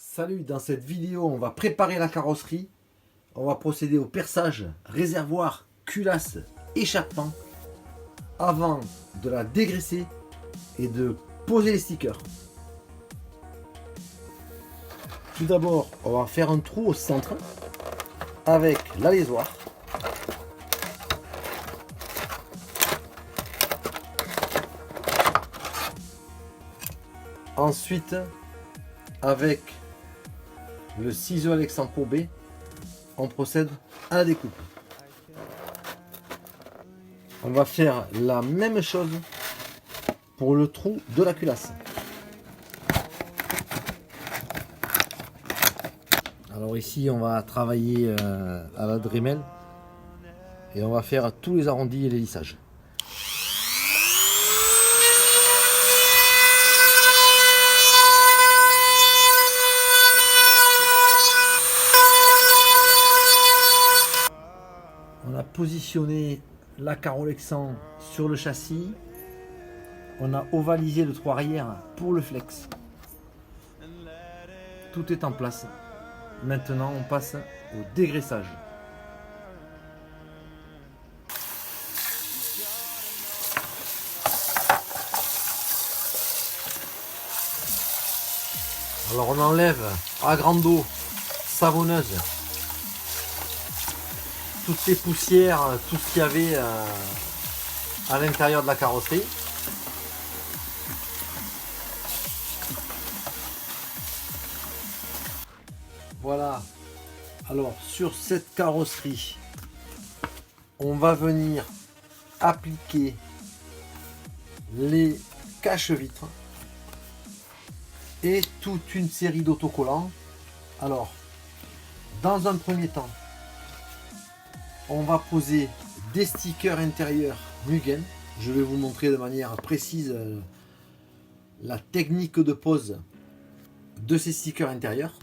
Salut, dans cette vidéo on va préparer la carrosserie. On va procéder au perçage, réservoir, culasse, échappement avant de la dégraisser et de poser les stickers. Tout d'abord, on va faire un trou au centre avec l'alésoir. Ensuite, avec le ciseau Alexandre courbé, on procède à la découpe. On va faire la même chose pour le trou de la culasse. Alors ici on va travailler à la Dremel et on va faire tous les arrondis et les lissages. On a positionné la Carolexan sur le châssis. On a ovalisé le trou arrière pour le flex. Tout est en place. Maintenant, on passe au dégraissage. Alors, on enlève à grande eau savonneuse toutes les poussières, tout ce qu'il y avait à l'intérieur de la carrosserie. Voilà. Alors sur cette carrosserie, on va venir appliquer les cache-vitres et toute une série d'autocollants. Alors, dans un premier temps, on va poser des stickers intérieurs Mugen. Je vais vous montrer de manière précise la technique de pose de ces stickers intérieurs.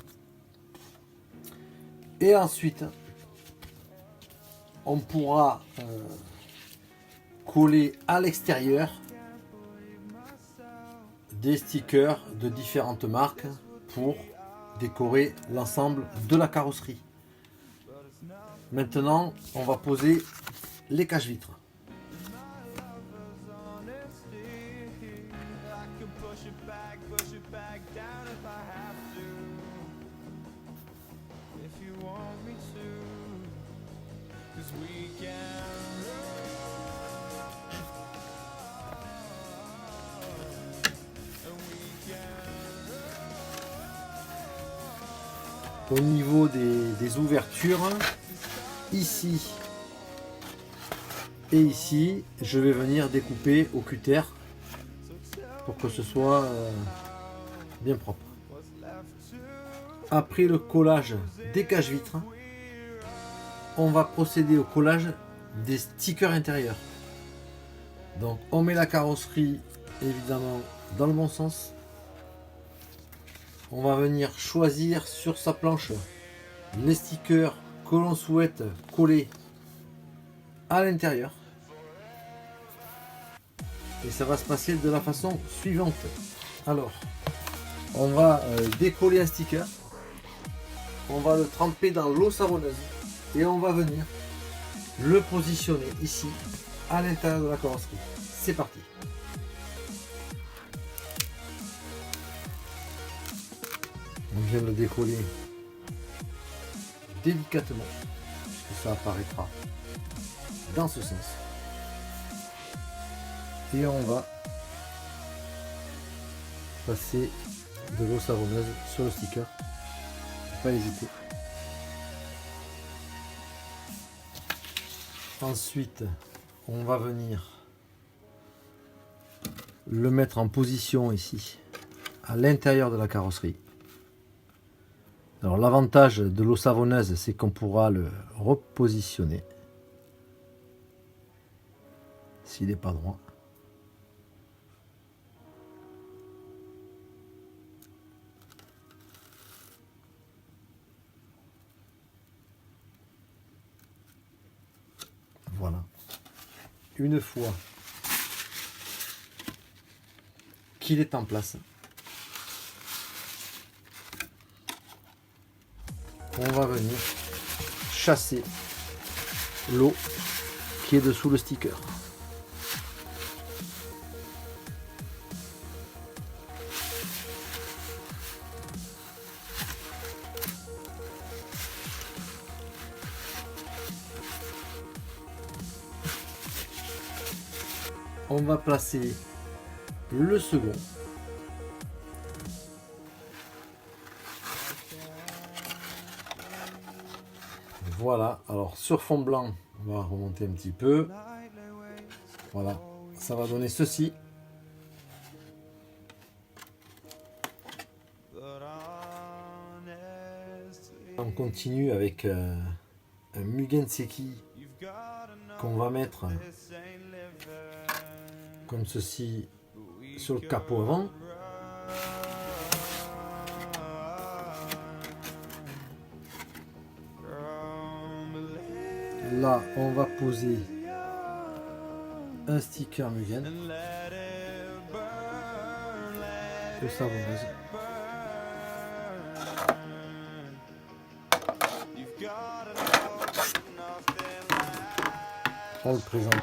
Et ensuite, on pourra coller à l'extérieur des stickers de différentes marques pour décorer l'ensemble de la carrosserie. Maintenant, on va poser les cache-vitres. Au niveau des ouvertures, ici et ici, je vais venir découper au cutter pour que ce soit bien propre. Après le collage des cache-vitres, on va procéder au collage des stickers intérieurs. Donc on met la carrosserie évidemment dans le bon sens. On va venir choisir sur sa planche les stickers que l'on souhaite coller à l'intérieur. Et ça va se passer de la façon suivante. Alors, on va décoller un sticker. On va le tremper dans l'eau savonneuse. Et on va venir le positionner ici, à l'intérieur de la carrosserie. C'est parti. On vient de le décoller délicatement, puisque ça apparaîtra dans ce sens. Et on va passer de l'eau savonneuse sur le sticker. Pas hésiter. Ensuite, on va venir le mettre en position ici, à l'intérieur de la carrosserie. Alors l'avantage de l'eau savonneuse, c'est qu'on pourra le repositionner s'il n'est pas droit. Voilà. Une fois qu'il est en place, on va venir chasser l'eau qui est dessous le sticker. On va placer le second. Voilà, alors sur fond blanc, on va remonter un petit peu. Voilà, ça va donner ceci. On continue avec un Mugen Seki qu'on va mettre comme ceci sur le capot avant. Là, on va poser un sticker Mugen de savonneuse. On le présente.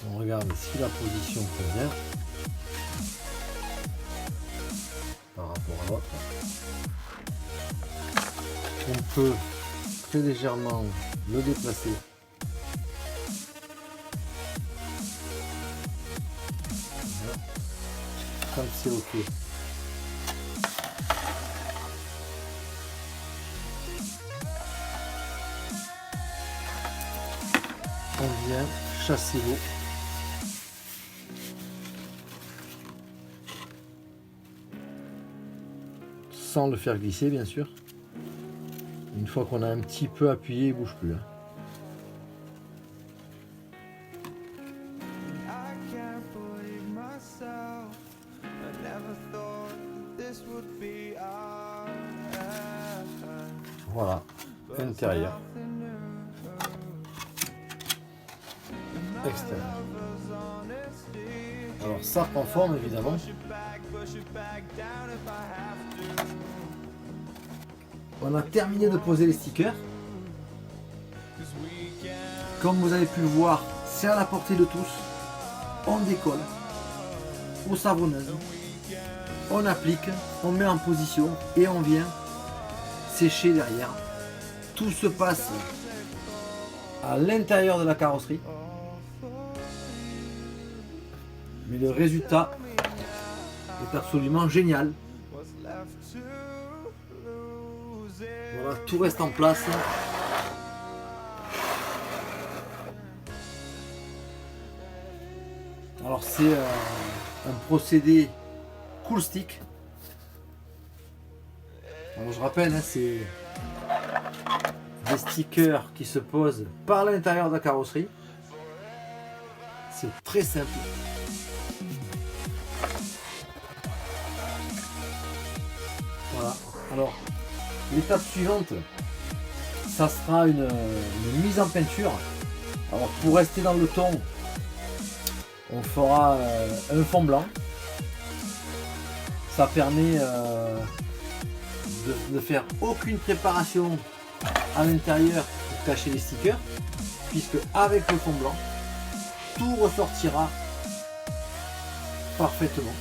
On regarde si la position convient par rapport à l'autre. On peut très légèrement le déplacer. Voilà. Quand c'est ok. On vient chasser l'eau. Sans le faire glisser bien sûr. Une fois qu'on a un petit peu appuyé, il ne bouge plus. Voilà, intérieur. Extérieur. Alors ça prend forme évidemment. On a terminé de poser les stickers. Comme vous avez pu le voir, c'est à la portée de tous. On décolle aux savonneuses. On applique, on met en position et on vient sécher derrière. Tout se passe à l'intérieur de la carrosserie. Mais le résultat est absolument génial. Voilà, tout reste en place. Alors c'est un procédé cool stick. Alors je rappelle, c'est des stickers qui se posent par l'intérieur de la carrosserie. C'est très simple. Voilà. Alors l'étape suivante, ça sera une mise en peinture. Alors pour rester dans le ton, on fera un fond blanc. Ça permet de faire aucune préparation à l'intérieur pour cacher les stickers, puisque avec le fond blanc, tout ressortira parfaitement.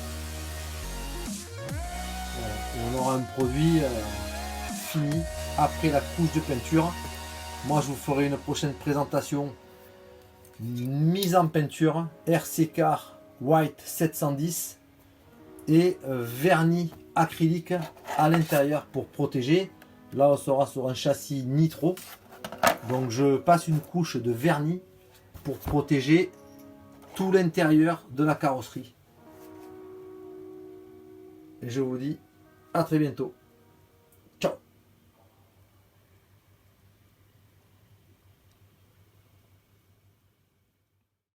On aura un produit fini après la couche de peinture. Moi je vous ferai une prochaine présentation, une mise en peinture RC Car White 710 et vernis acrylique à l'intérieur pour protéger. Là on sera sur un châssis nitro, donc je passe une couche de vernis pour protéger tout l'intérieur de la carrosserie. Et je vous dis à très bientôt.